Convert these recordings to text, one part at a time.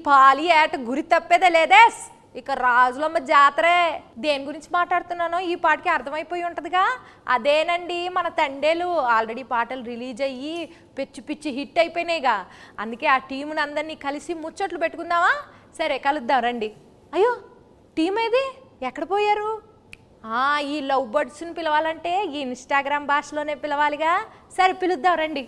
పాలి ఏట గురి తప్పేదే లేదే. ఇక రాజులమ్మ జాతరే. దేని గురించి మాట్లాడుతున్నానో ఈ పాటకి అర్థమైపోయి ఉంటుందిగా. అదేనండి మన తండేలు. ఆల్రెడీ పాటలు రిలీజ్ అయ్యి పిచ్చి పిచ్చి హిట్ అయిపోయినాయిగా. అందుకే ఆ టీముని అందరినీ కలిసి ముచ్చట్లు పెట్టుకుందామా? సరే కలుద్దాం రండి. అయ్యో టీం ఏది, ఎక్కడ పోయారు? ఈ లవ్ బర్డ్స్ని పిలవాలంటే ఈ ఇన్స్టాగ్రామ్ భాషలోనే పిలవాలిగా. సరే పిలుద్దాం రండి.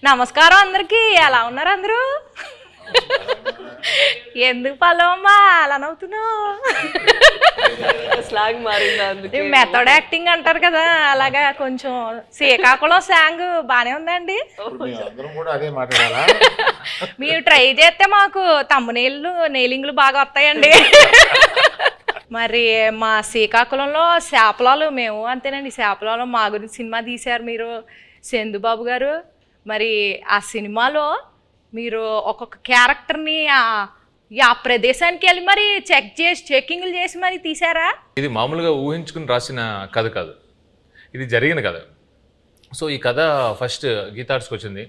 నమస్కారం అందరికీ. ఎలా ఉన్నారు అందరూ? ఎందుకు పల్లవమ్మా అలా నవ్వుతున్నావు? స్లాంగ్ మారింది, మెథడ్ యాక్టింగ్ అంటారు కదా, అలాగా కొంచెం శ్రీకాకుళం స్లాంగ్ బానే ఉందండి. మీరు ట్రై చేస్తే మాకు తమ్మునీళ్ళు నెయిలింగ్లు బాగా వస్తాయండి. మరి మా శ్రీకాకుళంలో శాపలాలు మేము అంతేనండి. శాపలాలు మా గురించి సినిమా తీశారు మీరు, చందుబాబు గారు. మరి ఆ సినిమాలో మీరు ఒక్కొక్క క్యారెక్టర్ని ఆ ప్రదేశానికి వెళ్ళి మరి చెక్కింగ్లు చేసి మరి తీసారా? ఇది మామూలుగా ఊహించుకుని రాసిన కథ కాదు, ఇది జరిగిన కథ. సో ఈ కథ ఫస్ట్ గీతార్ట్స్కి వచ్చింది,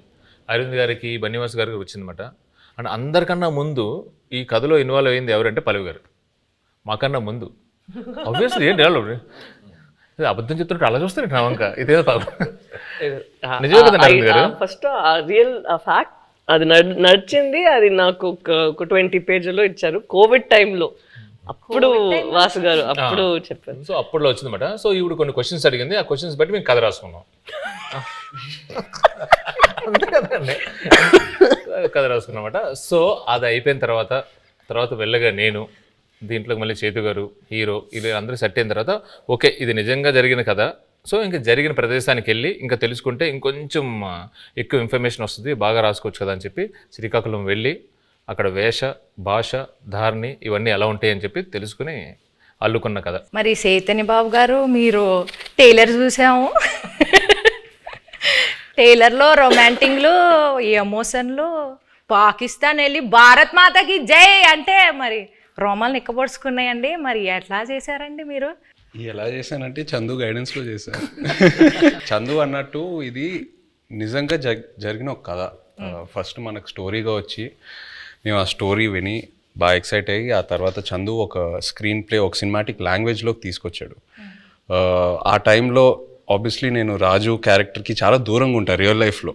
అరవింద్ గారికి, బన్నివాస్ గారికి వచ్చిందన్నమాట. అండ్ అందరికన్నా ముందు ఈ కథలో ఇన్వాల్వ్ అయింది ఎవరంటే పల్లవి గారు. మాకన్నా ముందు ఆబ్వియస్లీ ఏంటి అబద్ధం చెప్తున్నట్టు అలా చూస్తారు నా వంక. ఇదేదో నిజమే కదా అరవింద్ గారు? ఫస్ట్ రియల్ ఫ్యాక్ట్ అది నడిచింది. అది నాకు ఒక 20 పేజీలో ఇచ్చారు కోవిడ్ టైంలో. అప్పుడు వాసు గారు అప్పుడు చెప్పారు. సో అప్పుడులో వచ్చిందన్నమాట. సో ఈవిడ కొన్ని క్వశ్చన్స్ అడిగింది, ఆ క్వశ్చన్స్ బట్టి మేము కథ రాసుకున్నాం. అంతే కదండి, కథ రాసుకున్నమాట. సో అది అయిపోయిన తర్వాత వెళ్ళగా నేను దీంట్లోకి మళ్ళీ చేతు గారు హీరో, ఇది అందరూ సెట్ అయిన తర్వాత ఓకే ఇది నిజంగా జరిగిన కథ. సో ఇంకా జరిగిన ప్రదేశానికి వెళ్ళి ఇంకా తెలుసుకుంటే ఇంకొంచెం ఎక్కువ ఇన్ఫర్మేషన్ వస్తుంది, బాగా రాసుకోవచ్చు కదా అని చెప్పి శ్రీకాకుళం వెళ్ళి అక్కడ వేష, భాష, ధారణి ఇవన్నీ ఎలా ఉంటాయి అని చెప్పి తెలుసుకుని అల్లుకున్న కథ. మరి చైతన్య బాబు గారు మీరు టైలర్ చూసాము. టైలర్లో రొమాంటిక్లు, ఎమోషన్లు, పాకిస్తాన్ వెళ్ళి భారత్ మాతకి జై అంటే మరి రోమాలు నిక్కబొడుచుకున్నాయండి. మరి ఎట్లా చేశారండి మీరు? ఎలా చేశానంటే చందు గైడెన్స్లో చేశాను. చందు అన్నట్టు ఇది నిజంగా జరిగిన ఒక కథ. ఫస్ట్ మనకు స్టోరీగా వచ్చి మేము ఆ స్టోరీ విని బాగా ఎక్సైట్ అయ్యి ఆ తర్వాత చందు ఒక స్క్రీన్ ప్లే ఒక సినిమాటిక్ లాంగ్వేజ్లోకి తీసుకొచ్చాడు. ఆ టైంలో ఆబ్వియస్లీ నేను రాజు క్యారెక్టర్కి చాలా దూరంగా ఉంటాను రియల్ లైఫ్లో.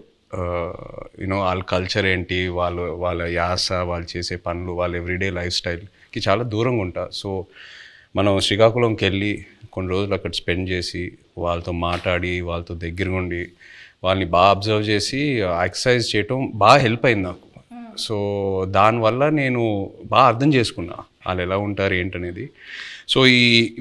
యూనో వాళ్ళ కల్చర్ ఏంటి, వాళ్ళ యాస, వాళ్ళు చేసే పనులు, వాళ్ళ ఎవ్రీడే లైఫ్ స్టైల్కి చాలా దూరంగా ఉంటా. సో మనం శ్రీకాకుళంకి వెళ్ళి కొన్ని రోజులు అక్కడ స్పెండ్ చేసి వాళ్ళతో మాట్లాడి వాళ్ళతో దగ్గరగా ఉండి వాళ్ళని బాగా అబ్జర్వ్ చేసి ఎక్సర్సైజ్ చేయటం బాగా హెల్ప్ అయింది నాకు. సో దానివల్ల నేను బాగా అర్థం చేసుకున్నా వాళ్ళు ఎలా ఉంటారు ఏంటనేది. సో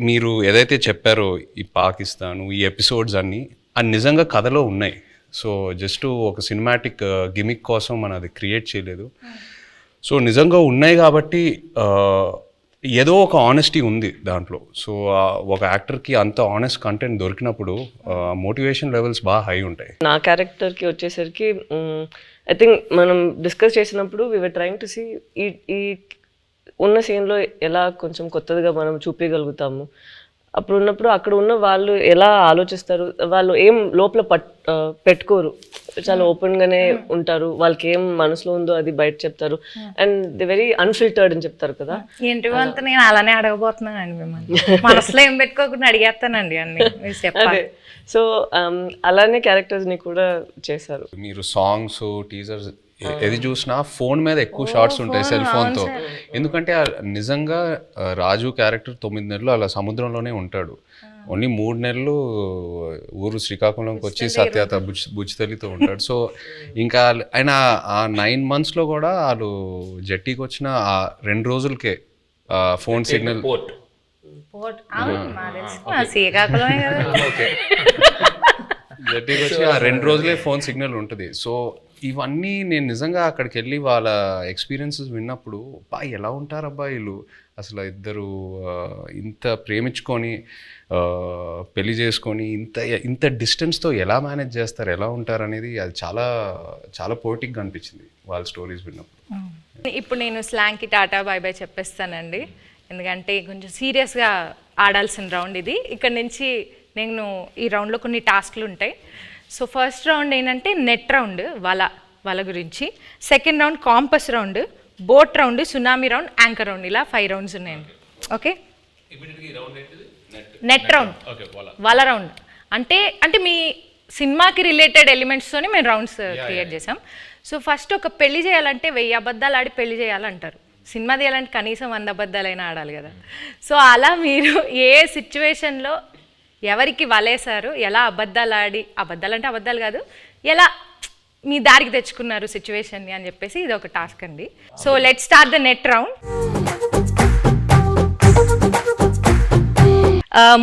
మీరు ఏదైతే చెప్పారో ఈ పాకిస్తాను ఈ ఎపిసోడ్స్ అన్నీ అది నిజంగా కథలో ఉన్నాయి. సో జస్ట్ ఒక సినిమాటిక్ గిమిక్ కోసం మనం అది క్రియేట్ చేయలేదు. సో నిజంగా ఉన్నాయి కాబట్టి ఏదో ఒక ఆనెస్టీ ఉంది దాంట్లో. సో ఒక యాక్టర్కి అంత ఆనెస్ట్ కంటెంట్ దొరికినప్పుడు మోటివేషన్ లెవెల్స్ బాగా హై ఉంటాయి. నా క్యారెక్టర్కి వచ్చేసరికి ఐ థింక్ మనం డిస్కస్ చేసినప్పుడు we were trying to see ఈ ఉన్న సీన్లో ఎలా కొంచెం కొత్తదిగా మనం చూపించగలుగుతాము. అప్పుడు ఉన్నప్పుడు అక్కడ ఉన్న వాళ్ళు ఎలా ఆలోచిస్తారు, వాళ్ళు ఏం లోపల పెట్టుకోరు, చాలా ఓపెన్గానే ఉంటారు. వాళ్ళకి ఏం మనసులో ఉందో అది బయట చెప్తారు. అండ్ ది వెరీ అన్ఫిల్టర్డ్ అని చెప్తారు కదా. ఏంటి అంత నేను అలానే అడగబోతున్నానండి మిమ్మల్ని. మనసులో ఏం పెట్టుకోకుండా అడిగేస్తానండి అన్ని. అదే సో అలానే క్యారెక్టర్స్ని కూడా చేశారు. మీరు సాంగ్స్, టీజర్స్ ఏది చూసినా ఫోన్ మీద ఎక్కువ షార్ట్స్ ఉంటాయి, సెల్ ఫోన్తో. ఎందుకంటే నిజంగా రాజు క్యారెక్టర్ 9 నెలలు అలా సముద్రంలోనే ఉంటాడు. ఓన్లీ 3 నెలలు ఊరు శ్రీకాకుళంకి వచ్చి సత్యత బుచ్చితల్లితో ఉంటాడు. సో ఇంకా ఆయన ఆ 9 monthsలో కూడా వాళ్ళు జట్టీకి వచ్చిన ఆ 2 రోజులకే ఫోన్ సిగ్నల్ జట్టీకి వచ్చి ఆ 2 రోజులే ఫోన్ సిగ్నల్ ఉంటుంది. సో ఇవన్నీ నేను నిజంగా అక్కడికి వెళ్ళి వాళ్ళ ఎక్స్పీరియన్సెస్ విన్నప్పుడు ఎలా ఉంటారు అబ్బాయిలు, అసలు ఇద్దరు ఇంత ప్రేమించుకొని పెళ్లి చేసుకొని ఇంత డిస్టెన్స్తో ఎలా మేనేజ్ చేస్తారు, ఎలా ఉంటారు అనేది అది చాలా చాలా పోయిటిక్గా అనిపించింది వాళ్ళ స్టోరీస్ విన్నప్పుడు. ఇప్పుడు నేను స్లాంగ్కి టాటా బాయ్ బాయ్ చెప్పేస్తానండి, ఎందుకంటే కొంచెం సీరియస్గా ఆడాల్సిన రౌండ్ ఇది. ఇక్కడ నుంచి నేను ఈ రౌండ్లో కొన్ని టాస్క్లు ఉంటాయి. సో ఫస్ట్ రౌండ్ ఏంటంటే నెట్ రౌండ్, వల గురించి. Second round campus round, boat round, tsunami round, anchor round, ఇలా 5 రౌండ్స్ ఉన్నాయండి. ఓకే, నెట్ రౌండ్, వల రౌండ్ అంటే మీ సినిమాకి రిలేటెడ్ ఎలిమెంట్స్తోనే మేము రౌండ్స్ క్రియేట్ చేసాం. సో ఫస్ట్ ఒక పెళ్లి చేయాలంటే 1000 అబద్ధాలు ఆడి పెళ్లి చేయాలంటారు. సినిమా తీయాలంటే కనీసం 100 అబద్ధాలైనా ఆడాలి కదా. సో అలా మీరు ఏ సిచ్యువేషన్లో ఎవరికి వలేశారు, ఎలా అబద్ధాలు ఆడి, అబద్ధాలు అంటే అబద్ధాలు కాదు, ఎలా మీ దారికి తెచ్చుకున్నారు సిచ్యువేషన్ని అని చెప్పేసి ఇది ఒక టాస్క్ అండి. So let start the net round.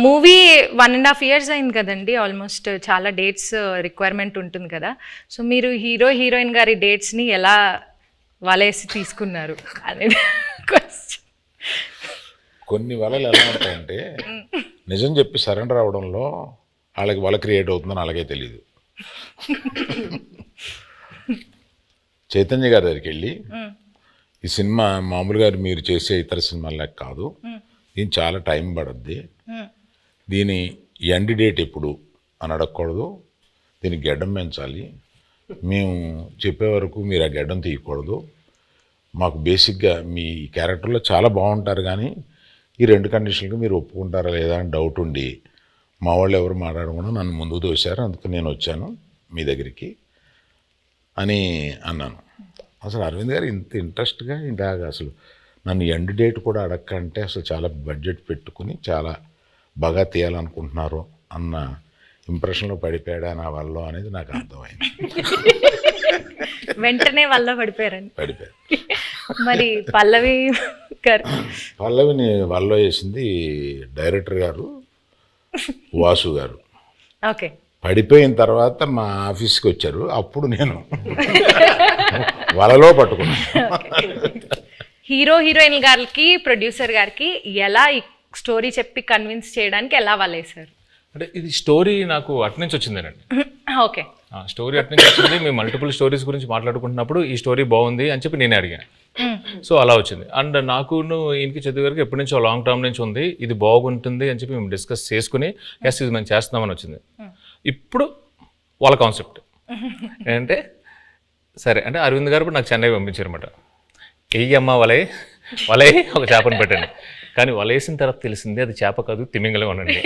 Movie 1.5 years అయింది కదండి, ఆల్మోస్ట్ చాలా డేట్స్ రిక్వైర్మెంట్ ఉంటుంది కదా. సో మీరు హీరోయిన్ గారి డేట్స్ని ఎలా వలేసి తీసుకున్నారు అనేది క్వశ్చన్. కొన్ని వలలు ఎలా ఉంటాయంటే నిజం చెప్పి సరెండర్ అవడంలో వాళ్ళకి వల క్రియేట్ అవుతుందని అలాగే తెలియదు. చైతన్య గారి దగ్గరికి వెళ్ళి ఈ సినిమా మామూలుగా మీరు చేసే ఇతర సినిమాలకు కాదు, దీని చాలా టైం పడుద్ది, దీని ఎండ్ డేట్ ఎప్పుడు అని అడగకూడదు, దీనికి గెడ్డం పెంచాలి, మేము చెప్పే వరకు మీరు ఆ గెడ్డం తీయకూడదు, మాకు బేసిక్గా మీ క్యారెక్టర్లో చాలా బాగుంటారు కానీ ఈ 2 కండిషన్లకు మీరు ఒప్పుకుంటారా లేదా అని డౌట్ ఉండి మా వాళ్ళు ఎవరు మాట్లాడకుండా నన్ను ముందుకు తోశారు, అందుకు నేను వచ్చాను మీ దగ్గరికి అని అన్నాను. అసలు అరవింద్ గారు ఇంత ఇంట్రెస్ట్గా ఇలాగ అసలు నన్ను ఎండ్ డేట్ కూడా అడగకంటే అసలు చాలా బడ్జెట్ పెట్టుకుని చాలా బాగా తీయాలనుకుంటున్నారు అన్న ఇంప్రెషన్లో పడిపోయాడా నా వల్ల అనేది నాకు అర్థమైంది. వెంటనే వల్ల పడిపోయారు. మరి పల్లవిని వల్ల వేసింది డైరెక్టర్ గారు వాసు గారు. ఓకే, పడిపోయిన తర్వాత మా ఆఫీస్కి వచ్చారు, అప్పుడు నేను వలలో పట్టుకున్నాను. హీరోయిన్ గారికి ప్రొడ్యూసర్ గారికి ఎలా ఈ స్టోరీ చెప్పి కన్విన్స్ చేయడానికి ఎలా వలేశారు? అంటే ఇది స్టోరీ నాకు అటు నుంచి వచ్చిందేనండి. ఓకే, స్టోరీ అటు నుంచి వచ్చింది. మేము మల్టిపుల్ స్టోరీస్ గురించి మాట్లాడుకుంటున్నప్పుడు ఈ స్టోరీ బాగుంది అని చెప్పి నేనే అడిగాను. సో అలా వచ్చింది. అండ్ నాకును ఈయనకి చదువు గారికి ఎప్పటి నుంచో లాంగ్ టర్మ్ నుంచి ఉంది, ఇది బాగుంటుంది అని చెప్పి మేము డిస్కస్ చేసుకుని ఎస్ ఇది మేము చేస్తున్నామని వచ్చింది. ఇప్పుడు వాళ్ళ కాన్సెప్ట్ ఏంటంటే సరే అంటే అరవింద్ గారు నాకు చెన్నై పంపించారు అనమాట. వెయ్యమ్మ వలే ఒక చేపను పెట్టండి, కానీ వలేసిన తర్వాత తెలిసింది అది చేప కాదు తిమింగలం అనండి.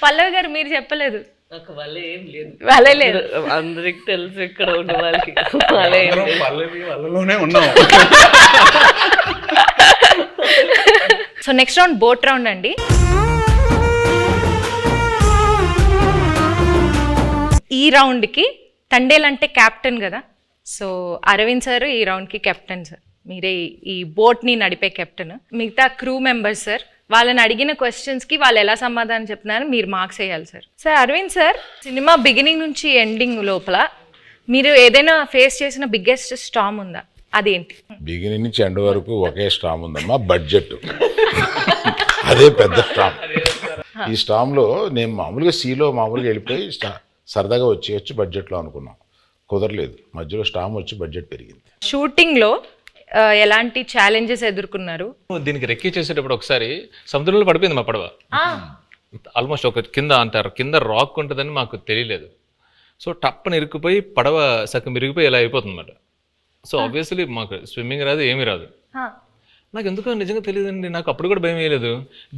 పల్లవి గారు మీరు చెప్పలేదు. నాకు వల్ల ఏం లేదు, వలే లేదు, అందరికి తెలుసు ఇక్కడ ఉన్న వాళ్ళకి వల్ల ఏం లేదు. వాళ్ళలోనే ఉన్నాం. So next round boat round అండి. ఈ రౌండ్కి తండేలంటే క్యాప్టెన్ కదా, సో అరవింద్ సార్ ఈ రౌండ్కి కెప్టెన్ సార్, మీరే ఈ బోట్ని నడిపే కెప్టెన్. మిగతా క్రూ మెంబర్స్ సార్, వాళ్ళని అడిగిన క్వశ్చన్స్కి వాళ్ళు ఎలా సమాధానం చెప్తున్నారు మీరు మార్క్స్ వేయాలి sir. Sir Aravind sir, cinema beginning నుంచి ఎండింగ్ లోపల మీరు ఏదైనా ఫేస్ చేసిన బిగ్గెస్ట్ స్టామ్ ఉందా, అదేంటి? బిగినింగ్ నుంచి ఎండ్ వరకు ఒకే స్టామ్ ఉందమ్మా, బడ్జెట్. అదే పెద్ద స్టామ్. ఈ స్టామ్లో నేను మామూలుగా సీలో మామూలుగా వెళ్ళిపోయి సరదాగా వచ్చి బడ్జెట్లో అనుకున్నాం, కుదరలేదు. మధ్యలో స్టామ్ వచ్చి బడ్జెట్ పెరిగింది. షూటింగ్లో ఎలాంటి ఛాలెంజెస్ ఎదుర్కొన్నారు? దీనికి రెక్కి చేసేటప్పుడు ఒకసారి సముద్రంలో పడిపోయింది మా పడవ. ఆల్మోస్ట్ ఒక కింద అంటారు కింద రాక్ ఉంటుందని మాకు తెలియలేదు. సో టప్పని ఇరుక్కుపోయి పడవ సగం ఇరిగిపోయి ఇలా అయిపోతుంది అన్నమాట. సో ఆబ్వియస్లీ మాకు స్విమ్మింగ్ రాదు, ఏమీ రాదు. నాకు ఎందుకో నిజంగా తెలియదండి, నాకు అప్పుడు కూడా భయం వేయలేదు.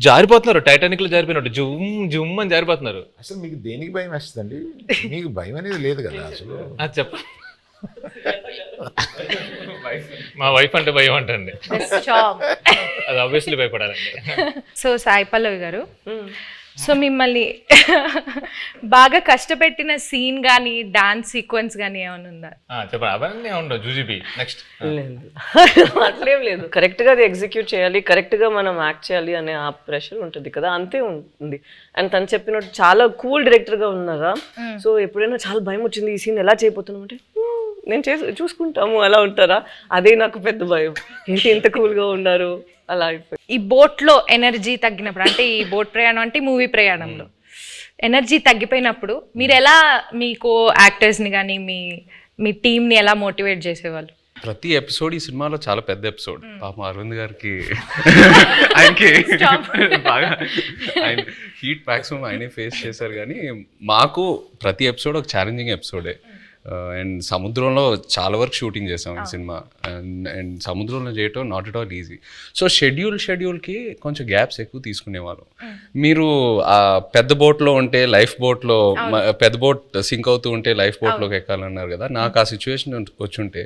జారిపోతున్నారు, టైటానిక్లో జారిపోయినట్టు జుమ్ జుమ్ అని జారిపోతున్నారు. అసలు మీకు దేనికి భయం వేస్తుందండి? మీకు భయం అనేది లేదు కదా అసలు. అది చెప్ప మా వైఫ్ అంటే భయం అంటండి, అది ఆబ్వియస్లీ భయపడాలండి. సో సాయి పల్లవి గారు, సో మిమ్మల్ని బాగా కష్టపెట్టిన సీన్ కానీ డాన్స్ సీక్వెన్స్ కానీ ఏమైనా ఉందా? చెప్పండి. అవన్నీ ఉండవు జూజీబీ. నెక్స్ట్ లేదు, అట్లేం లేదు. కరెక్ట్గా అది ఎగ్జిక్యూట్ చేయాలి, కరెక్ట్గా మనం యాక్ట్ చేయాలి అనే ఆ ప్రెషర్ ఉంటుంది కదా, అంతే ఉంది. అండ్ తను చెప్పినట్టు చాలా కూల్ డైరెక్టర్గా ఉన్నారా. సో ఎప్పుడైనా చాలా భయం వచ్చింది ఈ సీన్ ఎలా చేయబోతున్నాం అంటే నేను చూసుకుంటాము అలా ఉంటారా, అదే నాకు పెద్ద భయం. ఏంటి ఇంత కూల్గా ఉన్నారు అలా అయిపోయి. ఈ బోట్లో ఎనర్జీ తగ్గినప్పుడు, అంటే ఈ బోట్ ప్రయాణం అంటే మూవీ ప్రయాణంలో ఎనర్జీ తగ్గిపోయినప్పుడు మీరు ఎలా మీ కో యాక్టర్స్ని కానీ మీ టీంని ఎలా మోటివేట్ చేసేవాళ్ళు? ప్రతి ఎపిసోడ్ ఈ సినిమాలో చాలా పెద్ద ఎపిసోడ్. పాపం అరవింద్ గారికి ఆయనకి బాగా ఆయన హీట్ మ్యాక్సిమం ఆయనే ఫేస్ చేశారు. కానీ మాకు ప్రతి ఎపిసోడ్ ఒక ఛాలెంజింగ్ ఎపిసోడే. అండ్ సముద్రంలో చాలా వరకు షూటింగ్ చేసాం ఈ సినిమా. అండ్ సముద్రంలో చేయటం not at all easy. So షెడ్యూల్కి కొంచెం గ్యాప్స్ ఎక్కువ తీసుకునేవాళ్ళం. మీరు ఆ పెద్ద బోట్లో ఉంటే లైఫ్ బోట్లో, పెద్ద బోట్ సింక్ అవుతూ ఉంటే లైఫ్ బోట్లోకి ఎక్కాలన్నారు కదా, నాకు ఆ సిచ్యువేషన్ వచ్చుంటే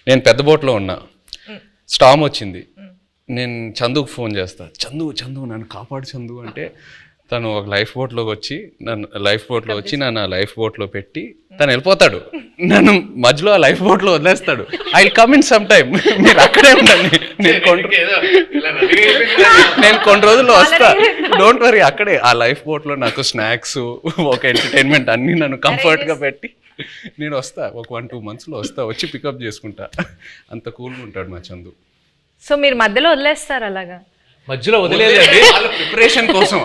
నేను పెద్ద బోట్లో ఉన్నా, స్టామ్ వచ్చింది, నేను చందుకు ఫోన్ చేస్తా, చందు నన్ను కాపాడు చందు అంటే తను ఒక లైఫ్ బోట్లోకి వచ్చి నన్ను లైఫ్ బోట్లో పెట్టి తను వెళ్ళిపోతాడు. నన్ను మధ్యలో ఆ లైఫ్ బోట్లో వదిలేస్తాడు. I will come in some time, మీరు అక్కడే ఉండండి, నేను కొన్ని రోజుల్లో వస్తా, డోంట్ వరీ. అక్కడే ఆ లైఫ్ బోట్లో నాకు స్నాక్స్, ఒక ఎంటర్టైన్మెంట్ అన్నీ నన్ను కంఫర్ట్గా పెట్టి నేను వస్తా. ఒక 1-2 monthsలో వస్తా, వచ్చి పికప్ చేసుకుంటా. అంత కూల్గా ఉంటాడు మా చందు. సో మీరు మధ్యలో వదిలేస్తారు అలాగా? మధ్యలో వదిలేదండి, వాళ్ళ ప్రిపరేషన్ కోసం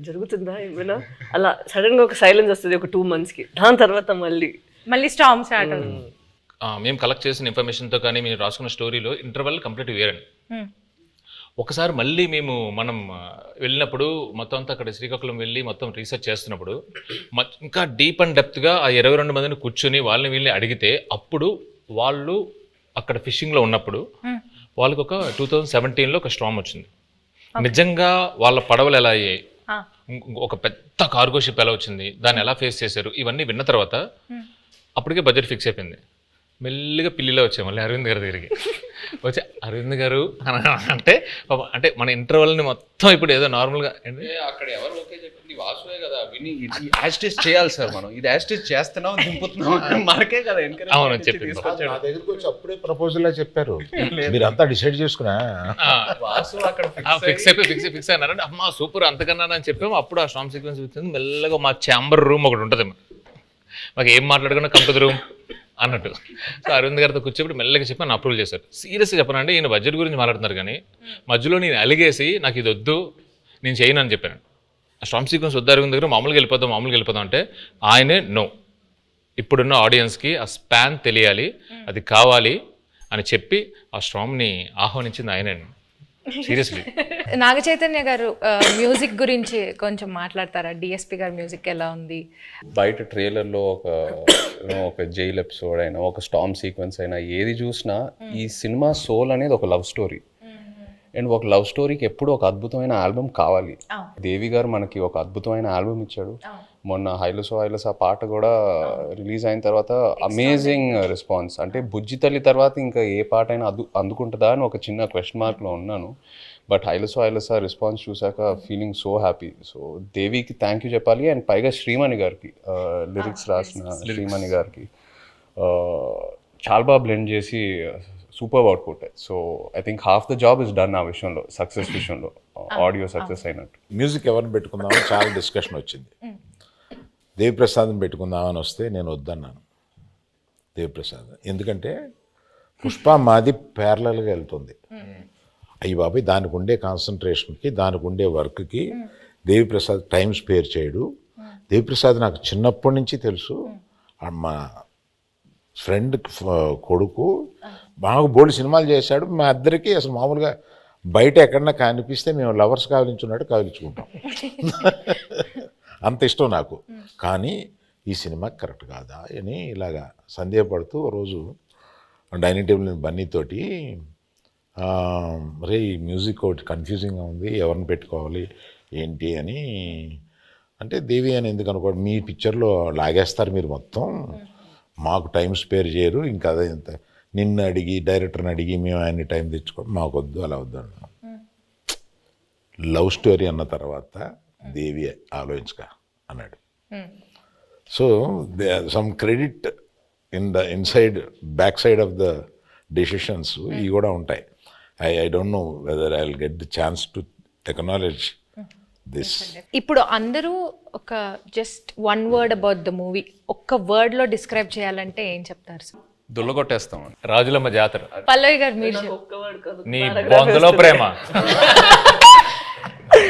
జరుగుతుందా ఏమైనా అలా సడన్ గా ఒక సైలెన్స్ వస్తుంది ఒక 2 monthsకి. దాని తర్వాత మళ్ళీ స్టామ్ స్టార్ట్ అవుతుంది. మేము కలెక్ట్ చేసిన ఇన్ఫర్మేషన్తో కానీ మీరు రాసుకున్న స్టోరీలో ఇంటర్వెల్ కంప్లీట్ వేరండి. ఒకసారి మళ్ళీ మనం వెళ్ళినప్పుడు మొత్తం అంతా అక్కడ శ్రీకాకుళం వెళ్ళి మొత్తం రీసెర్చ్ చేస్తున్నప్పుడు ఇంకా డీప్ అండ్ డెప్త్గా ఆ 22 మందిని కూర్చొని వీళ్ళని అడిగితే, అప్పుడు వాళ్ళు అక్కడ ఫిషింగ్లో ఉన్నప్పుడు వాళ్ళకి ఒక 2017లో ఒక స్టార్మ్ వచ్చింది. నిజంగా వాళ్ళ పడవలు ఎలా అయ్యాయి, ఒక పెద్ద కార్గో షిప్ ఎలా వచ్చింది, దాన్ని ఎలా ఫేస్ చేశారు, ఇవన్నీ విన్న తర్వాత అప్పటికే బడ్జెట్ ఫిక్స్ అయిపోయింది. మెల్లిగా పిల్లిలో వచ్చాయి మళ్ళీ అరవింద్ గారి దగ్గరికి వచ్చి, అరవింద్ గారు అంటే మన ఇంటర్వెల్ని మొత్తం ఇప్పుడు ఏదో నార్మల్గా అక్కడ ఎవరు ఓకే చెప్పింది వాసువే కదా, విని యాస్టేజ్ చేయాలి సార్, మనం ఇది యాస్టేజ్ చేస్తున్నాం దింపుతున్నాం మనకే కదా ఎంకరేజ్. అవును చెప్పింది. నా దగ్గరికి వచ్చి అప్పుడే ప్రపోజల్ చెప్పారు, మీరంతా డిసైడ్ చేసుకున్నా వాసు అక్కడ ఫిక్స్ అయినారంటే అమ్మా సూపర్ అంతకన్నా అని చెప్పాము. అప్పుడు ఆ స్టామ్ సీక్వెన్స్ వచ్చింది. మెల్లగా మా ఛాంబర్ రూమ్ ఒకటి ఉంటుంది, మాకు ఏం మాట్లాడుకున్నా కంపెనీ రూమ్ అన్నట్టు. సో అరవింద్ గారితో కూర్చోబెట్టి మెల్లగా చెప్పి నన్ను అప్రూవల్ చేశారు. సీరియస్గా చెప్పనండి, ఈయన బడ్జెట్ గురించి మాట్లాడుతున్నారు కానీ మధ్యలో నేను అలిగేసి నాకు ఇది వద్దు నేను చేయను అని చెప్పాను. ఆ స్టామ్ సీక్వెన్స్ వద్దు అరవింద్ దగ్గర, మామూలుగా వెళ్ళిపోదాం అంటే ఆయనే నో, ఇప్పుడున్న ఆడియన్స్కి ఆ స్పాన్ తెలియాలి, అది కావాలి అని చెప్పి ఆ స్టామ్ని ఆహ్వానించింది ఆయనే. సీరియస్లీ. నాగ చైతన్య గారు మ్యూజిక్ గురించి కొంచెం మాట్లాడతారా? డిఎస్పి గారు మ్యూజిక్ ఎలా ఉంది? బయట ట్రైలర్లో ఒక జైల్ ఎపిసోడ్ అయినా, ఒక స్టామ్ సీక్వెన్స్ అయినా, ఏది చూసినా ఈ సినిమా సోల్ అనేది ఒక లవ్ స్టోరీ. అండ్ ఒక లవ్ స్టోరీకి ఎప్పుడు ఒక అద్భుతమైన ఆల్బమ్ కావాలి. దేవి గారు మనకి ఒక అద్భుతమైన ఆల్బమ్ ఇచ్చాడు. మొన్న హైలసో ఆ పాట కూడా రిలీజ్ అయిన తర్వాత అమేజింగ్ రెస్పాన్స్. అంటే బుజ్జి తల్లి తర్వాత ఇంకా ఏ పాట అయినా అందుకుంటుందా అని ఒక చిన్న క్వశ్చన్ మార్క్లో ఉన్నాను. బట్ హైలసో రెస్పాన్స్ చూసాక ఫీలింగ్ సో హ్యాపీ. సో దేవికి థ్యాంక్ యూ చెప్పాలి. అండ్ పైగా శ్రీమణి గారికి, లిరిక్స్ రాసిన శ్రీమణి గారికి చాలా బాగా బ్లెండ్ చేసి super output. So I think half the job is done ఆ విషయంలో, సక్సెస్ విషయంలో, ఆడియో సక్సెస్ అయినట్టు. మ్యూజిక్ ఎవరిని పెట్టుకుందామని చాలా డిస్కషన్ వచ్చింది. దేవిప్రసాద్ని పెట్టుకుందామని వస్తే నేను వద్దన్నాను దేవిప్రసాద్. ఎందుకంటే పుష్ప మాది ప్యారలల్గా వెళ్తుంది. అయ్యి బాబాయ్ దానికి ఉండే కాన్సన్ట్రేషన్కి, దానికి ఉండే వర్క్కి దేవిప్రసాద్ టైం స్పేర్ చేయడు. దేవిప్రసాద్ నాకు చిన్నప్పటి నుంచి తెలుసు. మా ఫ్రెండ్ కొడుకు బాగా బోల్డ్ సినిమాలు చేశాడు. మా ఇద్దరికి అసలు మామూలుగా బయట ఎక్కడన్నా కనిపిస్తే మేము లవర్స్ కావలించున్నట్టు కావలించుకుంటాం. అంత ఇష్టం నాకు. కానీ ఈ సినిమా కరెక్ట్ కాదా అని ఇలాగా సందేహపడుతూ రోజు డైనింగ్ టేబుల్ బన్నీతోటి రే ఈ మ్యూజిక్ ఒకటి కన్ఫ్యూజింగ్గా ఉంది, ఎవరిని పెట్టుకోవాలి ఏంటి అని అంటే, దేవి అని ఎందుకు అనుకోండి, మీ పిక్చర్లో లాగేస్తారు మీరు మొత్తం, మాకు టైం స్పేర్ చేయరు, ఇంకా అదే ఇంత నిన్ను అడిగి డైరెక్టర్ని అడిగి మేము ఆయన్ని టైం తెచ్చుకోండి, మాకు వద్దు, అలా వద్దు అన్నాం. లవ్ స్టోరీ అన్న తర్వాత దేవి ఆలోచించక అన్నాడు. So some credit inside back side of the decisions ఇవి కూడా ఉంటాయి. I don't know whether I will get the chance to acknowledge this. ఇప్పుడు అందరూ ఒక just one word about the movie ఒక్క వర్డ్ లో డిస్క్రైబ్ చేయాలంటే ఏం చెప్తారు సార్? దుల్లగొట్టేస్తాం. రాజులమ్మ జాతర. పల్లవి గారు మీరు నీ బొందలో ప్రేమ.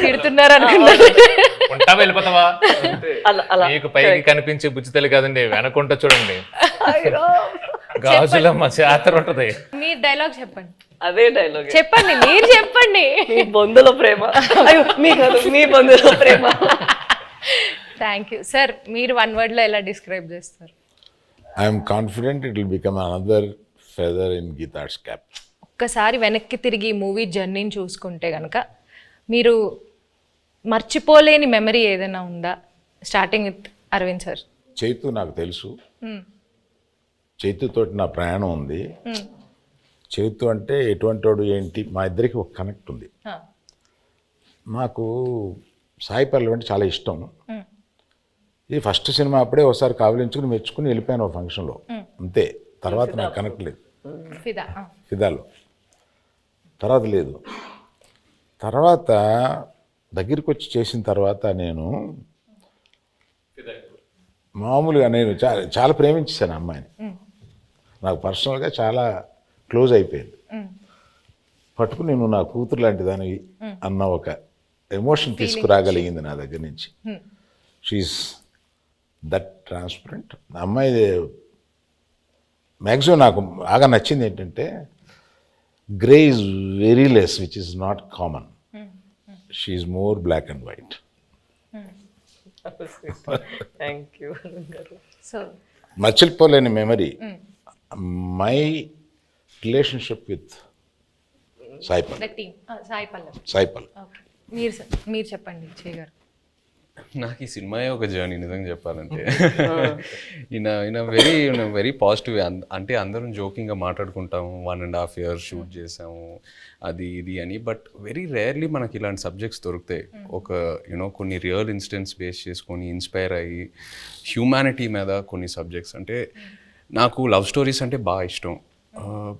తిడుతున్నారు అనుకున్నారు. ఉంటావా వెళ్ళిపోతావా? అలా మీకు పైకి కనిపించే బుజ్జితల్లి కాదండి, వెనకుంట చూడండి గాజులమ్మ జాతర ఉంటది. మీ డైలాగ్ చెప్పండి. అదే డైలాగ్ చెప్పండి, మీరు చెప్పండి. మీ బొందుల ప్రేమ. అయ్యో మీ కాదు, మీ బొందుల ప్రేమ. Thank you sir. మీరు 1 word లో ఎలా డిస్క్రైబ్ చేస్తారు? I'm confident it will become another feather in guitars cap. ఒక్కసారి వెనక్కి తిరిగి మూవీ జర్నీని చూసుకుంటే కనుక మీరు మర్చిపోలేని మెమరీ ఏదైనా ఉందా? Starting with Aravind sir. Chaitu నాకు తెలుసు, చైతుతోటి నా ప్రయాణం ఉంది. చైతు అంటే ఎటువంటి వాడు ఏంటి, మా ఇద్దరికి ఒక కనెక్ట్ ఉంది. నాకు సాయి పల్లవి అంటే చాలా ఇష్టం. ఇది ఫస్ట్ సినిమా అప్పుడే ఒకసారి కావలించుకుని మెచ్చుకుని వెళ్ళిపోయాను ఒక ఫంక్షన్లో, అంతే. తర్వాత నాకు కనెక్ట్ లేదు. ఫిదాలో తర్వాత లేదు. తర్వాత దగ్గరికి వచ్చి చేసిన తర్వాత నేను మామూలుగా నేను చాలా ప్రేమించేశాను అమ్మాయిని. నాకు పర్సనల్గా చాలా క్లోజ్ అయిపోయింది. పట్టుకుని నేను నా కూతురు లాంటి దానివి అన్న ఒక ఎమోషన్ తీసుకురాగలిగింది నా దగ్గర నుంచి. She's that transparent. అమ్మాయి మ్యాక్సిమం నాకు బాగా నచ్చింది ఏంటంటే grey is very less, which is not common. She is more black and white. Thank you. So మర్చిపోలేని మెమరీ మై రిలేషన్షిప్ విత్ సాయిపల్. సాయి పల్లవి. సాయిపల్ మీరు చెప్పండి విజయ్ గారు. నాకు ఈ సినిమాయే ఒక జర్నీ నిజంగా చెప్పాలంటే. ఈయన వెరీ పాజిటివ్. అంటే అందరం జోకింగ్గా మాట్లాడుకుంటాము, 1.5 years షూట్ చేసాము అది ఇది అని. బట్ వెరీ రేర్లీ మనకి ఇలాంటి సబ్జెక్ట్స్ దొరుకుతాయి. ఒక కొన్ని రియల్ ఇన్సిడెంట్స్ బేస్ చేసుకొని ఇన్స్పైర్ అయ్యి హ్యూమానిటీ మీద కొన్ని సబ్జెక్ట్స్. అంటే నాకు లవ్ స్టోరీస్ అంటే బాగా ఇష్టం.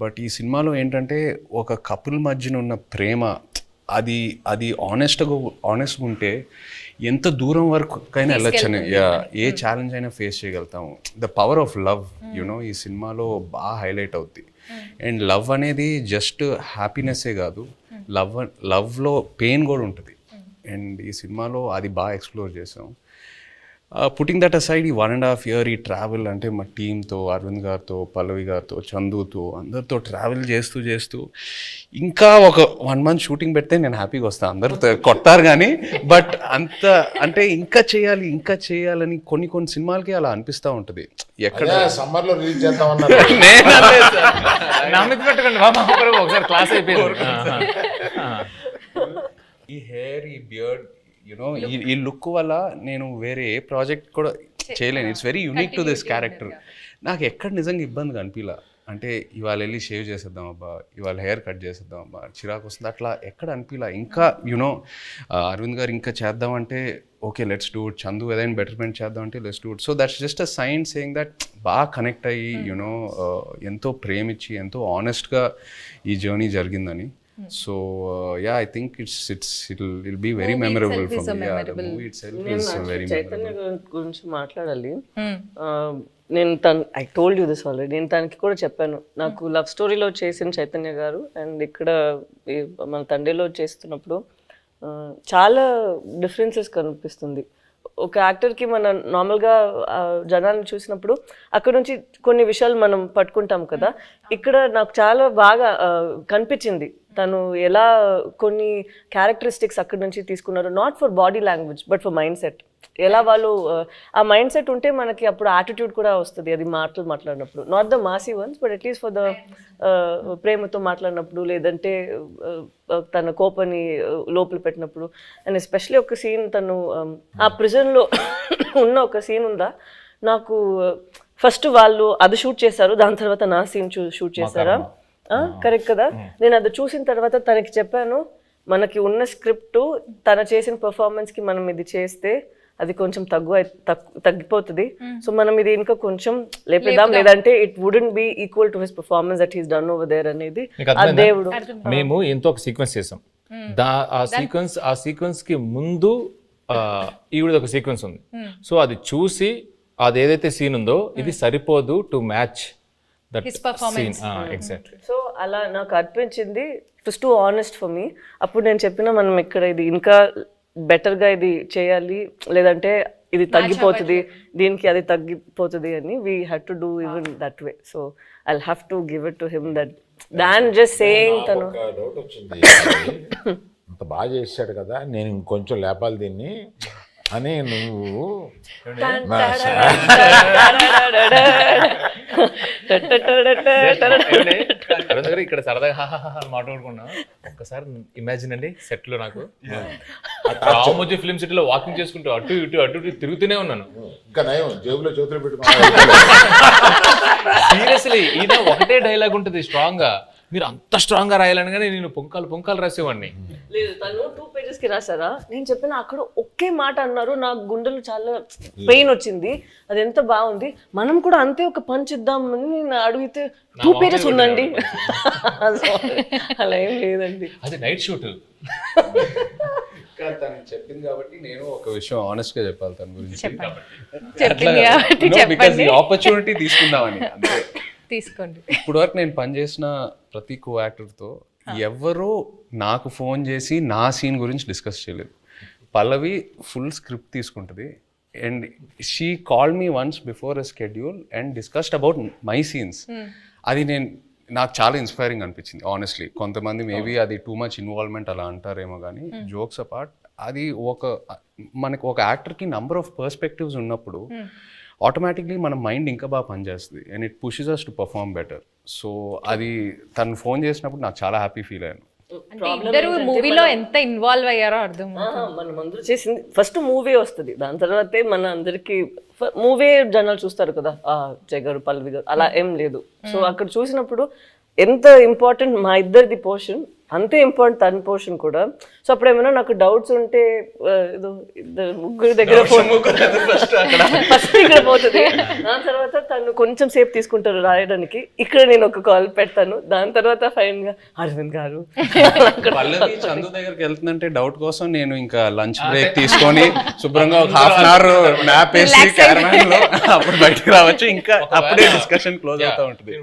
బట్ ఈ సినిమాలో ఏంటంటే ఒక కపుల్ మధ్యన ఉన్న ప్రేమ అది ఆనెస్ట్గా ఉంటే ఎంత దూరం వరకైనా వెళ్ళొచ్చని, ఏ ఛాలెంజ్ అయినా ఫేస్ చేయగలుగుతాము. ద పవర్ ఆఫ్ లవ్ ఈ సినిమాలో బాగా హైలైట్ అవుద్ది. అండ్ లవ్ అనేది జస్ట్ హ్యాపీనెస్సే కాదు, లవ్లో పెయిన్ కూడా ఉంటుంది. అండ్ ఈ సినిమాలో అది బాగా ఎక్స్ప్లోర్ చేసాం. పుట్టింగ్ దట్ అసైడ్, ఈ 1.5 year ఈ ట్రావెల్ అంటే మా టీంతో, అరవింద్ గారితో, పల్లవి గారితో, చందుతో అందరితో ట్రావెల్ చేస్తూ ఇంకా ఒక 1 month షూటింగ్ పెడితే నేను హ్యాపీగా వస్తాను. అందరూ కొట్టారు కానీ బట్ అంత అంటే ఇంకా చేయాలని కొన్ని సినిమాలకి అలా అనిపిస్తూ ఉంటుంది. ఎక్కడ సమ్మర్లో రిలీజ్ చేద్దామన్నారు. పెట్టకండి ఒకసారి క్లాస్ అయిపోయింది. ఈ హెయిర్, ఈ బియర్డ్, ఈ లుక్ వల్ల నేను వేరే ఏ ప్రాజెక్ట్ కూడా చేయలేను. It's very unique to this character. నాకు ఎక్కడ నిజంగా ఇబ్బందిగా అనిపించలా. అంటే ఇవాళ వెళ్ళి షేవ్ చేసేద్దాం అబ్బా, ఇవాళ హెయిర్ కట్ చేసేద్దాం అబ్బా, చిరాకు వస్తుంది, అట్లా ఎక్కడ అనిపించలా. ఇంకా అరవింద్ గారు ఇంకా చేద్దామంటే okay let's do it, Chandu ఏదైనా బెటర్మెంట్ చేద్దామంటే let's do it. So that's just a sign saying that బాగా కనెక్ట్ అయ్యి ఎంతో ప్రేమించి ఎంతో ఆనెస్ట్గా ఈ జర్నీ జరిగిందని. So yeah, I think it'll be very memorable for me. Yeah, the movie itself is very Chaitanya memorable. గురించి మాట్లాడాలి. నేను I told you this already. నేను తనకి కూడా చెప్పాను, నాకు లవ్ స్టోరీలో చేసిన చైతన్య గారు అండ్ ఇక్కడ మన తండ్రిలో చేస్తున్నప్పుడు చాలా డిఫరెన్సెస్ కనిపిస్తుంది. ఒక యాక్టర్కి మనం నార్మల్గా జనాన్ని చూసినప్పుడు అక్కడ నుంచి కొన్ని విషయాలు మనం పట్టుకుంటాం కదా. ఇక్కడ నాకు చాలా బాగా కనిపించింది తను ఎలా కొన్ని క్యారెక్టరిస్టిక్స్ అక్కడి నుంచి తీసుకున్నారు. Not for body language but for mind set. ఎలా వాళ్ళు ఆ మైండ్ సెట్ ఉంటే మనకి అప్పుడు యాటిట్యూడ్ కూడా వస్తుంది. అది మాట్లాడినప్పుడు not the Masih once but at least for the ప్రేమతో మాట్లాడినప్పుడు, లేదంటే తన కోపాన్ని లోపల పెట్టినప్పుడు. అండ్ ఎస్పెషలీ ఒక సీన్ తను ఆ ప్రిజన్లో ఉన్న ఒక సీన్ ఉందా, నాకు ఫస్ట్ వాళ్ళు అది షూట్ చేశారు, దాని తర్వాత నా సీన్ షూట్ చేశారా, కరెక్ట్ కదా. నేను అది చూసిన తర్వాత తనకి చెప్పాను, మనకి ఉన్న స్క్రిప్ట్ తన చేసిన పర్ఫార్మెన్స్కి మనం ఇది చేస్తే అది కొంచెం తగ్గిపోతుంది. సో మనం ఇది ఇంకా కొంచెం లేపేద్దాం, లేదంటే it wouldn't be equal to his performance that he's done over there అనేది ఆ దేవుడు. మేము ఎంతో ఒక సీక్వెన్స్ చేసాం. ఆ సీక్వెన్స్ కి ముందు ఈవిడ ఒక సీక్వెన్స్ ఉంది. సో అది చూసి అది ఏదైతే సీన్ ఉందో ఇది సరిపోదు to match that His performance. Exactly. So అలా నాకు అనిపించింది it was two honest for me. అప్పుడు నేను చెప్పిన మనం ఇక్కడ ఇది ఇంకా బెటర్గా ఇది చేయాలి, లేదంటే ఇది తగ్గిపోతుంది, దీనికి అది తగ్గిపోతుంది అని we had to do even that way. So I have to give it to him that than just saying తను ఒక డౌట్ వచ్చింది, అంత బాగా చేశాడు కదా నేను ఇంకొంచెం లేపాలి దీన్ని అని నువ్వు అరుణ్ గారు ఇక్కడ సరదాగా హాహాహా మాట్లాడుకున్నాం. ఒక్కసారి ఇమాజిన్ అండి, సెట్ లో నాకు రామోజీ ఫిల్మ్ సిటీలో వాకింగ్ చేసుకుంటూ అటు ఇటు తిరుగుతూనే ఉన్నాను. ఇంకా నయం జేబులో చేతులు పెట్టుకున్నా. సీరియస్లీ ఈయన ఒకటే డైలాగ్ ఉంటుంది స్ట్రాంగ్ గా, మీరు అంత స్ట్రాంగ్ గా రాయాలనగానే నేను పొంకాలు రాసేవాడిని. లేదు, తను 2 pages కి రాసారా, నేను చెప్పిన అక్కడ ఒకే మాట అన్నారు, నాకు గుండెలు చాలా పెయిన్ వచ్చింది, అది ఎంత బాగుంది, మనం కూడా అంతే ఒక పంచ్ ఇద్దామని నేను అడిగితే 2 pages ఉందండి. అలా ఏం లేదండి, అది నైట్ షూట్. తను చెప్పింది కాబట్టి నేను ఒక విషయం ఆనెస్ట్ గా చెప్పాలి తన గురించి. చెప్పింది కాబట్టి బికాజ్ చెప్పండి. ఈ ఆపర్చునిటీ తీసుకుందామని అంతే. తీసుకోండి. ఇప్పుడు వరకు నేను పనిచేసిన ప్రతి కో యాక్టర్తో ఎవరో నాకు ఫోన్ చేసి నా సీన్ గురించి డిస్కస్ చేయలేదు. పల్లవి ఫుల్ స్క్రిప్ట్ తీసుకుంటుంది and she call me once before a schedule and discussed about my scenes. అది నాకు చాలా ఇన్స్పైరింగ్ అనిపించింది ఆనెస్ట్లీ. కొంతమంది మేబీ అది టూ మచ్ ఇన్వాల్వ్మెంట్ అలా అంటారేమో కానీ జోక్స్ అపార్ట్ అది మనకు ఒక యాక్టర్కి నంబర్ ఆఫ్ పర్స్పెక్టివ్స్ ఉన్నప్పుడు ఆటోమేటిక్లీ మన మైండ్ ఇంకా బాగా పనిచేస్తుంది and it pushes us to perform better. So అది తను ఫోన్ చేసినప్పుడు నాకు చాలా హ్యాపీ ఫీల్ అయ్యాను. అంటే ఇద్దరు మూవీలో ఎంత ఇన్వాల్వ్ అయ్యారో అర్థం. మనం అందరూ చేసింది ఫస్ట్ మూవీ వస్తుంది, దాని తర్వాతే మన అందరికి మూవీ జనాలు చూస్తారు కదా, జయ్ గారు పల్లవి గారు అలా ఏం లేదు. సో అక్కడ చూసినప్పుడు ఎంత ఇంపార్టెంట్ మా ఇద్దరిది పోర్షన్, అంతే ఇంపార్టెంట్ తన పోర్షన్ కూడా. సో అప్పుడు ఏమైనా నాకు డౌట్స్ ఉంటే ఏదో ముగ్గురు దగ్గర ఫస్ట్ ఇక్కడ పోతుంది, దాని తర్వాత తను కొంచెం సేపు తీసుకుంటారు రాయడానికి, ఇక్కడ నేను ఒక కాల్ పెడతాను, దాని తర్వాత ఫైన్ గా అరవింద్ గారు. పల్లవి చందు దగ్గరికి వెళ్తుందంటే డౌట్ కోసం నేను ఇంకా లంచ్ బ్రేక్ తీసుకొని శుభ్రంగా ఒక ½ అవర్ న్యాప్ వేసి క్యారవాన్ లో అప్పుడు బయటకు రావచ్చు, ఇంకా అప్పుడే డిస్కషన్ క్లోజ్ అవుతా ఉంటుంది.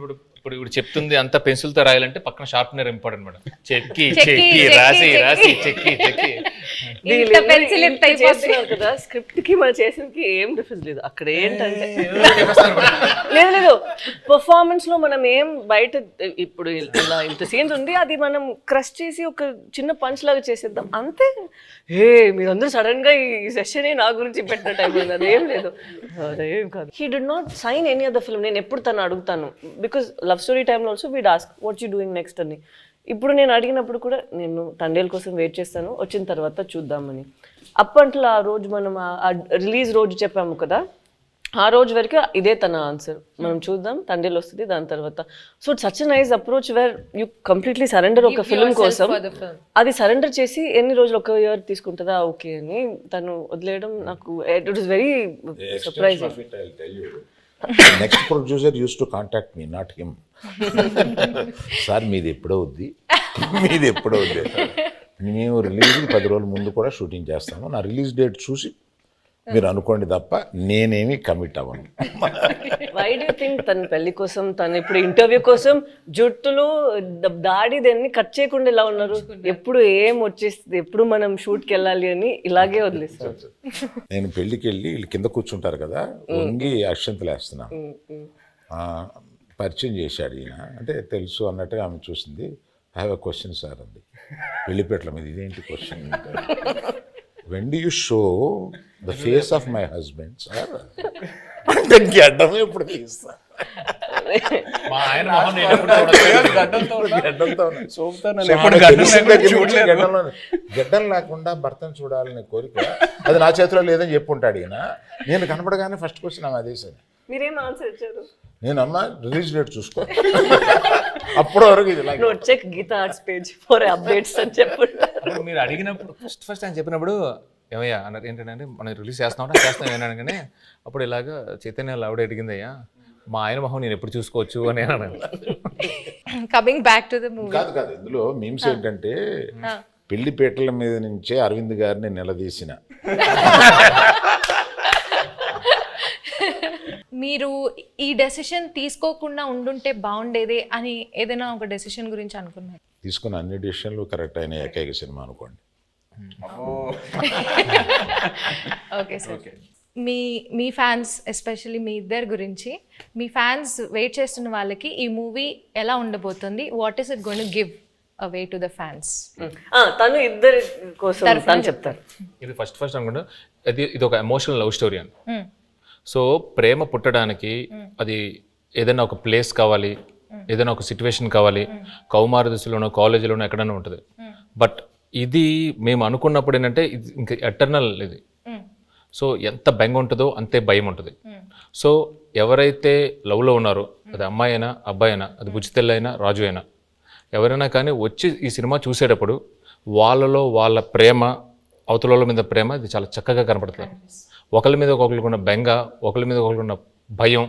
ఇప్పుడు చెప్తుంది అంత పెన్సిల్ తో రాయాలంటే పక్కన షార్ప్నర్ ఇంపార్టెంట్ మేడం. చెక్కి రాసి చెక్కి కదా, స్క్రిప్ట్ కి మనం చేసినకి ఏం డిఫరెన్స్ లేదు. అక్కడ ఏంటంటే లేదు పర్ఫార్మెన్స్ లో మనం ఏం బయట ఇప్పుడు ఇలా ఇంత సీన్స్ ఉంది, అది మనం క్రష్ చేసి ఒక చిన్న పంచ్ లాగా చేసేద్దాం అంతే. మీరందరూ సడన్ గా ఈ సెషన్ నా గురించి పెట్టిన టైం ఉంది, అదేం లేదు, అదేం కాదు. He did not sign any other film. నేను ఎప్పుడు తను అడుగుతాను, బికాస్ లవ్ స్టోరీ టైంలో also we'd ask what you doing next అని. ఇప్పుడు నేను అడిగినప్పుడు కూడా నేను తండేల కోసం వెయిట్ చేస్తాను, వచ్చిన తర్వాత చూద్దామని. అప్పట్లో ఆ రోజు మనం రిలీజ్ రోజు చెప్పాము కదా, ఆ రోజు వరకు ఇదే తన ఆన్సర్, మనం చూద్దాం తండేలు వస్తుంది దాని తర్వాత. So it's such nice approach where you completely surrender ఒక ఫిల్మ్ కోసం. అది సరెండర్ చేసి ఎన్ని రోజులు, ఒక ఇయర్ తీసుకుంటుందా ఓకే అని తను వదిలేయడం నాకు it was very surprising. Next producer use to contact me, not him. Sir మీది ఎప్పుడో వద్ది, మేము రిలీజ్కి 10 రోజుల ముందు కూడా షూటింగ్ చేస్తాము, నా రిలీజ్ డేట్ చూసి మీరు అనుకోండి తప్ప నేనేమి కమిట్ అవ్వను. వై డూ థింక్ తన పెళ్లి కోసం, తను ఇప్పుడు ఇంటర్వ్యూ కోసం జుట్టులు దాడి దాన్ని కట్ చేయకుండా ఇలా ఉన్నారు? ఎప్పుడు ఏం వచ్చేస్తుంది, ఎప్పుడు మనం షూట్కి వెళ్ళాలి అని ఇలాగే వదిలేస్తారు. నేను పెళ్ళికి వెళ్ళి వీళ్ళు కింద కూర్చుంటారు కదా, వంగి అక్షంతలు వేస్తున్నాను. పరిచయం చేశాడు ఈయన, అంటే తెలుసు అన్నట్టుగా ఆమె చూసింది. I have a question sir అంది, పెళ్లిపేటల మీద. ఇదేంటి question? when do you show the face of my husband sir? అంటే గడ్డం ఎప్పుడు తీస్తా, మా ఆయన మొహం నేను ఎప్పుడు గడ్డం లేకుండా భర్తను చూడాలనే కోరిక అది నా చేతిలో లేదని చెప్పుంటాడు ఈయన. నేను కనపడగానే ఫస్ట్ క్వశ్చన్ ఆమె అదే సార్. మీరేం ఆన్సర్ ఇచ్చారు? నేను అమ్మా రిలీజ్ డేట్ చూసుకో, అప్పటి వరకు ఇది check Geetha Arts page for updates అని చెప్పండి. మీరు అడిగినప్పుడు ఫస్ట్ ఆయన చెప్పినప్పుడు ఏమయ్యా అన్నారు, ఏంటంటే మనం రిలీజ్ చేస్తాం అనగానే అప్పుడు ఇలాగా చైతన్య ఆవిడ అడిగిందయ్యా మా ఆయన మొహం నేను ఎప్పుడు చూసుకోవచ్చు అని అన్నాను. Coming back to the movie. కాదు ఇందులో మీమ్స్ ఏంటంటే పెళ్లిపేటల మీద నుంచే అరవింద్ గారిని నిలదీసిన. మీరు ఈ డెసిషన్ తీసుకోకుండా ఉండుంటే బాగుండేది అని ఏదైనా ఒక డెసిషన్ గురించి అనుకున్నారు? తీసుకున్న అన్ని డిసిషన్లు కరెక్ట్ అయిన ఏకైక సినిమా అనుకోండి. ఓకే సార్, మీ ఫ్యాన్స్ ఎస్పెషల్లీ మీ ఇద్దరు గురించి, మీ ఫ్యాన్స్ వెయిట్ చేస్తున్న వాళ్ళకి ఈ మూవీ ఎలా ఉండబోతుంది, what is it going to give away to the fans? తను ఇద్దరి కోసం తను చెప్తారు. ఇది ఫస్ట్ అనుకుంటా ఇది ఒక ఎమోషనల్ లవ్ స్టోరీ అని. సో ప్రేమ పుట్టడానికి అది ఏదైనా ఒక ప్లేస్ కావాలి, ఏదైనా ఒక సిచ్యువేషన్ కావాలి, కౌమార దశలోనో కాలేజీలోనో ఎక్కడైనా ఉంటుంది. బట్ ఇది మేము అనుకున్నప్పుడు ఏంటంటే ఇది ఇంకా ఎటర్నల్ ఇది. సో ఎంత బెంగ ఉంటుందో అంతే భయం ఉంటుంది. సో ఎవరైతే లవ్లో ఉన్నారో, అది అమ్మాయి అయినా అబ్బాయి అయినా, అది బుజ్జితెల్ల అయినా రాజు అయినా, ఎవరైనా కానీ వచ్చి ఈ సినిమా చూసేటప్పుడు వాళ్ళలో వాళ్ళ ప్రేమ, అవతల మీద ప్రేమ ఇది చాలా చక్కగా కనపడుతుంది. ఒకరి మీద ఒకరికి ఉన్న బెంగ, ఒకరి మీద ఒకరికి ఉన్న భయం,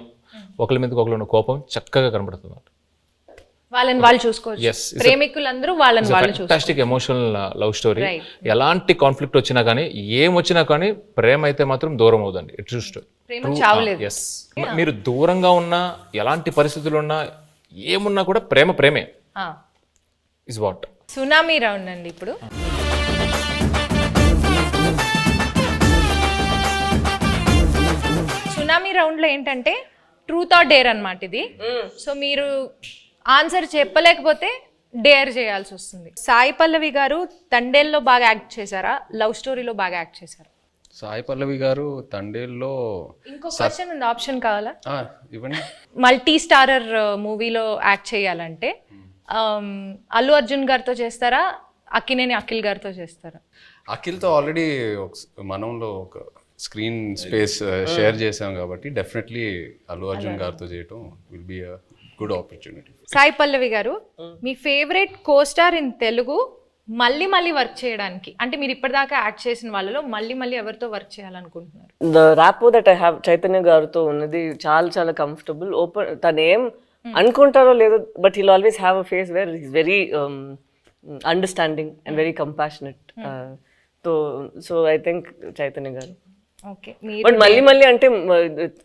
ఒకరి మీద ఒకరికి ఉన్న కోపం చక్కగా కనపడుతుంది. వాళ్ళని వాళ్ళు చూసుకోవచ్చు. Yes, ప్రేమికులందరూ వాళ్ళని వాళ్ళు చూసుకోవచ్చు. Fantastic emotional love story. ఎలాంటి కాన్ఫ్లిక్ట్ వచ్చినా కానీ, ఏం వచ్చినా కానీ ప్రేమ అయితే మాత్రం దూరం అవుదండి. ఇట్స్ జస్ట్ ప్రేమ చావలేదు. ఎస్, మీరు దూరంగా ఉన్నా, ఎలాంటి పరిస్థితులు ఉన్నా, ఏమున్నా కూడా ప్రేమే ఇస్ వాట్. సునామీ రౌండ్ అండి ఇప్పుడు. సునామీ రౌండ్లో ఏంటంటే ట్రూత్ ఆర్ డేర్ అన్నమాట ఇది. సో మీరు ఆన్సర్ చెప్పలేకపోతే డేర్ చేయాల్సి వస్తుంది. సాయి పల్లవి గారు తండేల్లో బాగా యాక్ట్ చేశారా, లవ్ స్టోరీలో బాగా యాక్ట్ చేశారా? సాయి పల్లవి గారు తండేల్లో ఇంకో క్వశ్చన్ ఉంది, ఆప్షన్ కావాలా? ఇవ్వండి. మల్టీ స్టారర్ మూవీలో యాక్ట్ చేయాలంటే అల్లు అర్జున్ గారితో చేస్తారా, అక్కినేని అఖిల్ గారితో చేస్తారా? అఖిల్తో ఆల్రెడీ మనంలో ఒక స్క్రీన్ స్పేస్ షేర్ చేసాం కాబట్టి డెఫినెట్లీ అల్లు అర్జున్ గారితో చేయటం will be a good opportunity. Sai Pallavi గారు, మీ ఫేవరెట్ కోస్టార్ ఇన్ తెలుగు మళ్ళీ మళ్ళీ వర్క్ చేయడానికి, అంటే మీరు ఇప్పటిదాకా యాక్ట్ చేసిన వాళ్ళలో మళ్ళీ ఎవరితో వర్క్ చేయాలనుకుంటున్నారు? The rapport that I have Chaitanya గారితో ఉన్నది చాలా కంఫర్టబుల్. ఓపెన్, తను ఏం అనుకుంటారో లేదో, but he'll always have a face where he's very understanding and very compassionate. So I think Chaitanya గారు. ఓకే, బట్ మళ్ళీ అంటే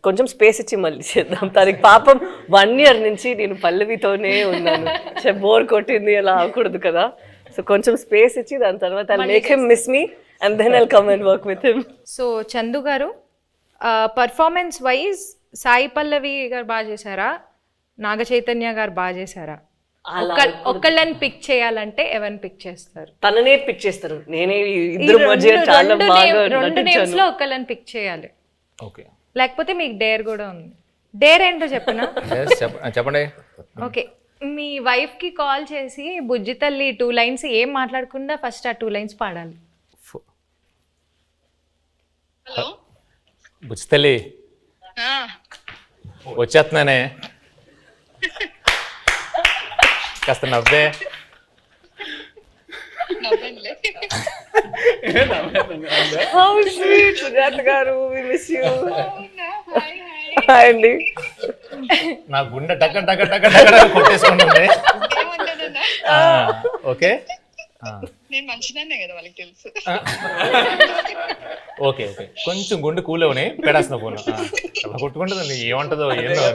కొంచెం స్పేస్ ఇచ్చి మళ్ళీ చేద్దాం. తనకి పాపం 1 year నుంచి నేను పల్లవితోనే ఉన్నాను, బోర్ కొట్టింది, అలా అవ్వకూడదు కదా. సో కొంచెం స్పేస్ ఇచ్చి దాని తర్వాత I make him miss me and then I'll come and work with him. So Chandu garu, performance wise Sai Pallavi గారు బాగా చేశారా, నాగ చైతన్య గారు బాగా చేశారా? ఒక్కళ్ళని పిక్ చేయాలంటే ఎవరిని పిక్ చేస్తారు? తననే పిక్ చేస్తారు. నేనే ఇద్దరు మధ్య చాలా బాగా రెండు నేమ్స్ లో ఒక్కళ్ళని పిక్ చేయాలి. ఓకే, లేకపోతే మీకు డేర్ కూడా ఉంది. డేర్ ఏంటో చెప్పనా? చెప్పండి. ఓకే, మీ వైఫ్ కి కాల్ చేసి బుజ్జి తల్లి 2 lines ఏం మాట్లాడకుండా ఫస్ట్ ఆ 2 lines పాడాలి. హలో బుజ్జితల్లి వచ్చేస్తున్నానే, కాస్త నవ్వే. నవ్వండిలే. How sweet, సుజాత గారు, we miss you. అవునా? Hi hi. Hi అండి. నా గుండె టక కొట్టేసుకుంటుంది. ఏమంటానన్నా? ఓకే, నేను మంచిదాన్నే కదా, వాళ్ళకి తెలుసు. ఓకే కొంచెం గుండె కూలవని పెడాల్సిన ఫోన్ కొట్టుకుంటుంది, ఏమంటుందో ఏందో.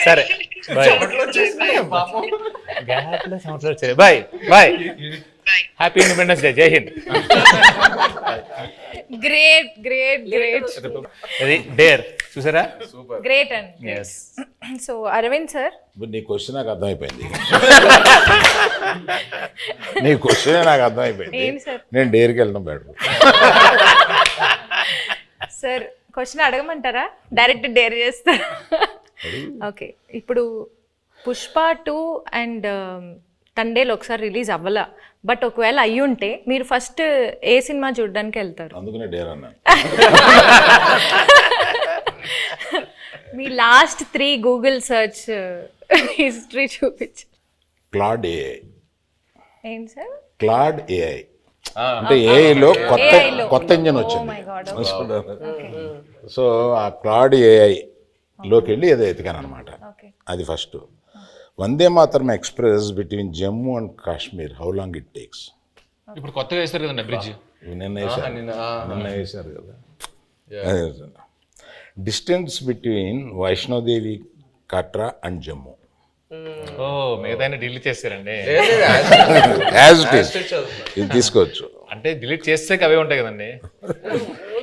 సరే బాయ్. గ్యాప్లో సంవత్సరాలు వచ్చాయి. Bye bye. Happy independence day. Jai Hind. Great అది డేర్ చూసారా? గ్రేట్ అండి. ఎస్. సో అరవింద్ సార్, నీ క్వశ్చన్ నాకు అర్థమైపోయింది. నీ క్వశ్చన్ నాకు అర్థమైపోయింది. ఏం సార్? నేను డేర్కి వెళ్ళడం బెటర్. సార్ క్వశ్చన్ అడగమంటారా, డైరెక్ట్ డేర్ చేస్తారా? ఓకే, ఇప్పుడు పుష్ప 2 అండ్ తండేలు ఒకసారి రిలీజ్ అవ్వాల, బట్ ఒకవేళ అయ్యి ఉంటే మీరు ఫస్ట్ ఏ సినిమా చూడడానికి వెళ్తారు? అందుకనే డేర్ అన్నా. మీ లాస్ట్ 3 గూగుల్ సర్చ్ హిస్టరీ చూపించు. Claude AI. ఏంటి సార్? క్లాడ్ ఏఐ అంటే ఏఐలో కొత్త ఇంజన్ Oh వచ్చింది. my God, సో ఆ క్లాడ్ ఏఐ లోకి వెళ్ళి ఏదో ఎతికాను అనమాట. Okay. అది first. Vande Mataram express between Jammu and Kashmir, how long it takes? ఇప్పుడు కొత్తగా వేస్తారు కదండి బ్రిడ్జ్. నిన్న వేశారు కదా. Distance between Vaishno Devi Katra and Jammu ఓ మిగతా డిలీట్ చేస్తారండి. యాజ్ ఇట్ ఈస్ ఇది తీసుకోవచ్చు. అంటే డిలీట్ చేస్తే అవే ఉంటాయి కదండి.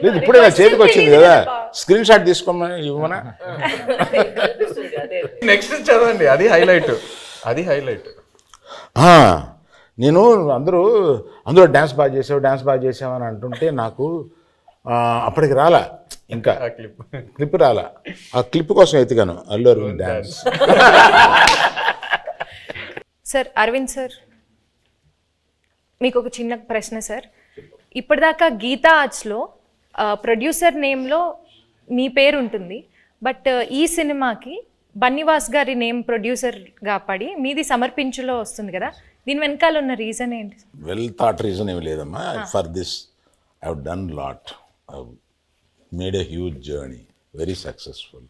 లేదు ఇప్పుడే నా చేతికి వచ్చింది కదా, స్క్రీన్ షాట్ తీసుకోమని ఇవ్వమనా. నెక్స్ట్ చదవండి, అది హైలైట్. నేను అందులో డ్యాన్స్ బాగా చేసావు అని అంటుంటే నాకు అప్పటికి రాలా, ఇంకా క్లిప్ రాలా. ఆ క్లిప్ కోసం ఎత్తిగాను Allu Aravind dance. Sir Aravind sir, మీకు ఒక చిన్న ప్రశ్న సార్. ఇప్పటిదాకా గీతా ఆర్ట్స్లో ప్రొడ్యూసర్ నేమ్లో మీ పేరు ఉంటుంది, బట్ ఈ సినిమాకి బన్నీవాస్ గారి నేమ్ ప్రొడ్యూసర్గా పడి మీది సమర్పించులో వస్తుంది కదా, దీని వెనకాల ఉన్న రీజన్ ఏంటి? వెల్ థాట్ రీజన్ ఏమి లేదమ్మా. For this I have done lot, made a huge journey, very successful.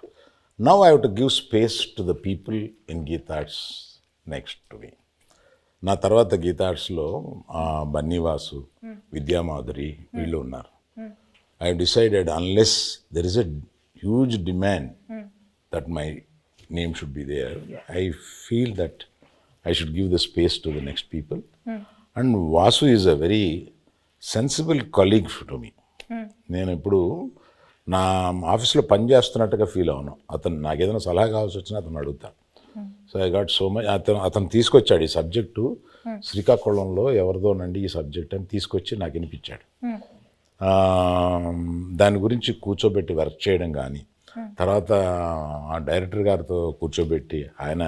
Now I have to give space to the people in Gita arts next to me. నా తర్వాత గీతా ఆర్ట్స్లో బన్నీవాసు, విద్యామాధురి వీళ్ళు ఉన్నారు. I have decided unless there is a huge demand that my name should be there, I feel that I should give the space to the next people. And Vasu is a very sensible colleague to me. నేను ఇప్పుడు నా ఆఫీస్లో పని చేస్తున్నట్టుగా feel అవును. అతను నాకు ఏదైనా సలహా కావాల్సి వచ్చినా అతను అడుగుతా. So I got so much. అతను తీసుకొచ్చాడు ఈ సబ్జెక్టు, శ్రీకాకుళంలో ఎవరిదోనండి ఈ సబ్జెక్ట్ అని తీసుకొచ్చి నాకు వినిపించాడు. దాని గురించి కూర్చోబెట్టి వర్క్ చేయడం కానీ, తర్వాత ఆ డైరెక్టర్ గారితో కూర్చోబెట్టి ఆయన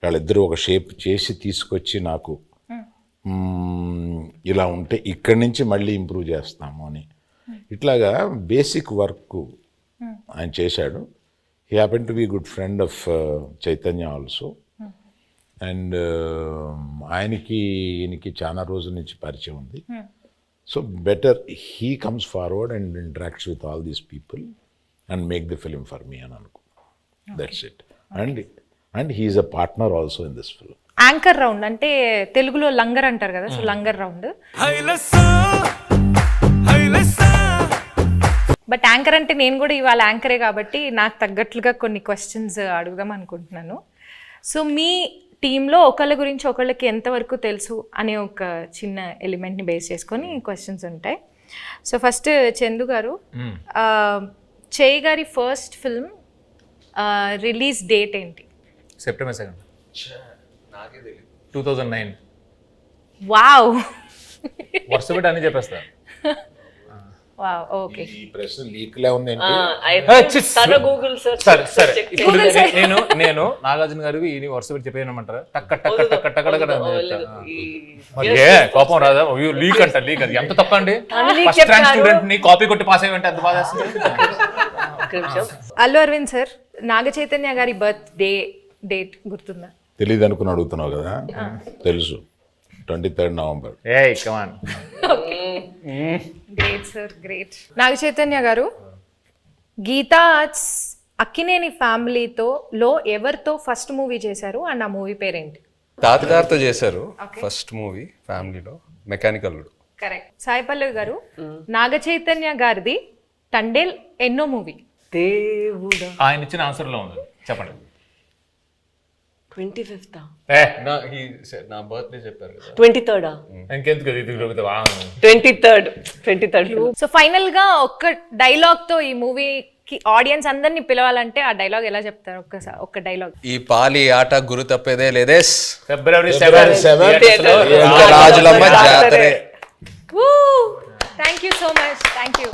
వాళ్ళిద్దరూ ఒక షేప్ చేసి తీసుకొచ్చి నాకు ఇలా ఉంటే ఇక్కడి నుంచి మళ్ళీ ఇంప్రూవ్ చేస్తాము అని ఇట్లాగా బేసిక్ వర్క్ ఆయన చేశాడు. He happen to be good friend of Chaitanya also. And ఈయనకి చాలా రోజుల నుంచి పరిచయం ఉంది. So better he comes forward and interacts with all these people and make the film for me అని అనుకో. That's it. And he is a partner also in this film. Anchor round అంటే తెలుగులో లంగర్ అంటారు కదా, సో లంగర్ round. But anchor అంటే నేను కూడా ఇవాళ యాంకరే కాబట్టి నాకు తగ్గట్లుగా కొన్ని క్వశ్చన్స్ అడుగుదాం అనుకుంటున్నాను. సో మీ టీంలో ఒకళ్ళ గురించి ఒకళ్ళకి ఎంతవరకు తెలుసు అనే ఒక చిన్న ఎలిమెంట్ని బేస్ చేసుకొని క్వశ్చన్స్ ఉంటాయి. సో ఫస్ట్ చందు గారు, చేయి గారి ఫస్ట్ ఫిల్మ్ రిలీజ్ డేట్ ఏంటి? సెప్టెంబర్ 2, 2009. వావ్, వరుస పెట్టి అని చెప్పేస్తా. Wow, okay. ఈ ప్రశ్న లీక్లే ఉంది. సరే ఇప్పుడు నేను నాగార్జున గారికి ఈ వరుస పెట్టి చెప్పేయమంటారా? టక్క టక్క టక్క టక్క కోపం రాదా? లీక్ అంట, లీక్ అది ఎంత తప్ప అండి. ఫస్ట్ ర్యాంక్ స్టూడెంట్ ని కాపీ కొట్టి పాస్ అయ్యంటే ఎంత బాధ. అల్లు అరవింద్ సార్, నాగ చైతన్య గారి బర్త్డే డేట్ గుర్తుందా? తెలీదు అనుకుని అడుగుతున్నావు కదా, తెలుసు. 23rd November. ఏయ్ come on. Great sir, great. Naga Chaitanya గారు, గీతా ఆర్ట్స్ అక్కినేని ఫ్యామిలీతో ఎవరితో ఫస్ట్ మూవీ చేశారు అండ్ ఆ మూవీ పేరేంటి? తాతగారితో చేశారు ఫస్ట్ మూవీ ఫ్యామిలీలో, మెకానికల్. కరెక్ట్. సాయి పల్లవి గారు, నాగ చైతన్య గారిది తండేల్ ఎన్నో మూవీ? దేవుడా, ఆయన ఇచ్చిన ఆన్సర్ లో ఉంది, చెప్పండి. 25th, నా బర్త్డే చెప్పారు కదా, 23rd, ఇంకెందుకు 23rd. సో ఫైనల్ గా ఒక్క డైలాగ్ తో ఈ మూవీకి ఆడియన్స్ అందరినీ పిలవాలంటే ఆ డైలాగ్ ఎలా చెప్తారు? ఒక్కసారి ఒక్క డైలాగ్. ఈ పాలి ఆట గురు తప్పేదే లేదేస్, February 7 రాజులమ్మ జాతరే. Thank you so much, thank you.